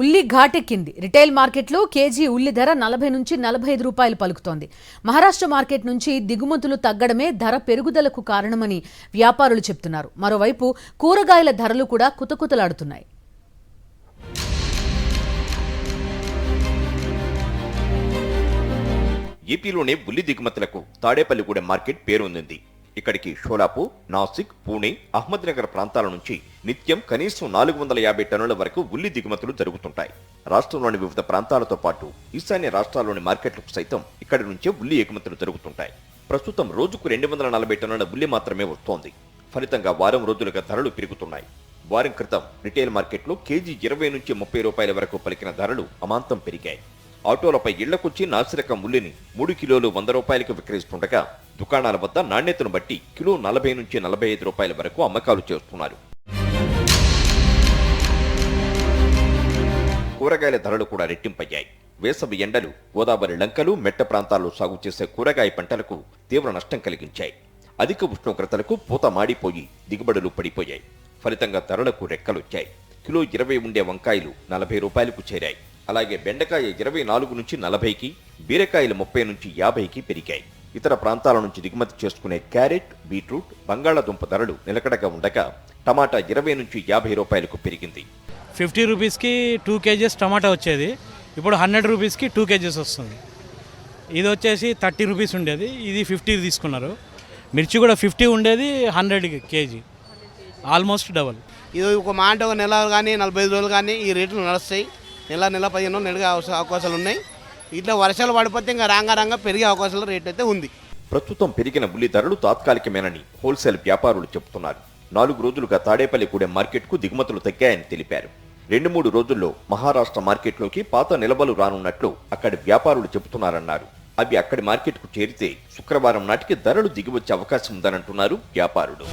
ఉల్లి ఘాటెక్కింది. రిటైల్ మార్కెట్లో కేజీ ఉల్లి ధర 40 నుంచి 45 రూపాయలు పలుకుతోంది. మహారాష్ట్ర మార్కెట్ నుంచి దిగుమతులు తగ్గడమే ధర పెరుగుదలకు కారణమని వ్యాపారులు చెప్తున్నారు. మరోవైపు కూరగాయల ధరలు కూడా కుతకుతలాడుతున్నాయి. ఏపీలోనే ఉల్లి దిగుమతులకు తాడేపల్లిగూడెం మార్కెట్ పేరొందింది. ఇక్కడికి షోలాపూర్, నాసిక్, పూణె, అహ్మద్నగర్ ప్రాంతాల నుంచి నిత్యం కనీసం 450 టన్నుల వరకు ఉల్లి దిగుమతులు జరుగుతుంటాయి. రాష్ట్రంలోని వివిధ ప్రాంతాలతో పాటు ఈశాన్య రాష్ట్రాల్లోని మార్కెట్లకు సైతం ఇక్కడి నుంచే ఉల్లి ఎగుమతులు జరుగుతుంటాయి. ప్రస్తుతం రోజుకు 240 టన్నుల ఉల్లి మాత్రమే వస్తోంది. ఫలితంగా వారం రోజులుగా ధరలు పెరుగుతున్నాయి. వారం క్రితం రిటైల్ మార్కెట్లో కేజీ 20 నుంచి 30 రూపాయల వరకు పలికిన ధరలు అమాంతం పెరిగాయి. ఆటోలపై ఇళ్లకొచ్చి నాసిరకం ఉల్లిని 3 కిలోలు 100 రూపాయలకు విక్రయిస్తుండగా దుకాణాల వద్ద నాణ్యతను బట్టి కిలో 40 నుంచి 45 రూపాయల వరకు అమ్మకాలు చేస్తున్నారు. కూరగాయల ధరలు కూడా రెట్టింపయ్యాయి. వేసవి ఎండలు గోదావరి లంకలు, మెట్ట ప్రాంతాల్లో సాగు చేసే కూరగాయ పంటలకు తీవ్ర నష్టం కలిగించాయి. అధిక ఉష్ణోగ్రతలకు పూత మాడిపోయి దిగుబడులు పడిపోయాయి. ఫలితంగా ధరలకు రెక్కలొచ్చాయి. కిలో 20 ఉండే వంకాయలు 40 రూపాయలకు చేరాయి. అలాగే బెండకాయ 24 నుంచి 40కి, బీరకాయలు 30 నుంచి 50కి పెరిగాయి. ఇతర ప్రాంతాల నుంచి దిగుమతి చేసుకునే క్యారెట్, బీట్రూట్, బంగాళాదుంప ధరలు నిలకడగా ఉండగా టమాటా 20 నుంచి 50 రూపాయలకు పెరిగింది. 50 రూపీస్కి 2 కేజీస్ టమాటా వచ్చేది, ఇప్పుడు 100 రూపీస్కి 2 కేజీస్ వస్తుంది. ఇది వచ్చేసి 30 రూపీస్ ఉండేది, ఇది 50 తీసుకున్నారు. మిర్చి కూడా 50 ఉండేది, 100 కేజీ, ఆల్మోస్ట్ డబల్. ఇది ఒక మాట ఒక నెల కానీ 45 రోజులు కానీ ఈ రేట్లు నడుస్తాయి. నెల 15 రోజులు నెలగా అవకాశాలు ఉన్నాయి. ఇట్లా వర్షాలు పడిపోతే ఇంకా రాంగా పెరిగే అవకాశాలు రేట్ అయితే ఉంది. ప్రస్తుతం పెరిగిన ఉల్లి ధరలు తాత్కాలికమేనని హోల్సేల్ వ్యాపారులు చెబుతున్నారు. 4 రోజులుగా తాడేపల్లిగూడెం మార్కెట్కు దిగుమతులు తగ్గాయని తెలిపారు. 2-3 రోజుల్లో మహారాష్ట్ర మార్కెట్లోకి పాత నిలబలు రానున్నట్లు అక్కడి వ్యాపారులు చెబుతున్నారన్నారు. అవి అక్కడి మార్కెట్కు చేరితే శుక్రవారం నాటికి ధరలు దిగివచ్చే అవకాశం ఉందనంటున్నారు వ్యాపారులు.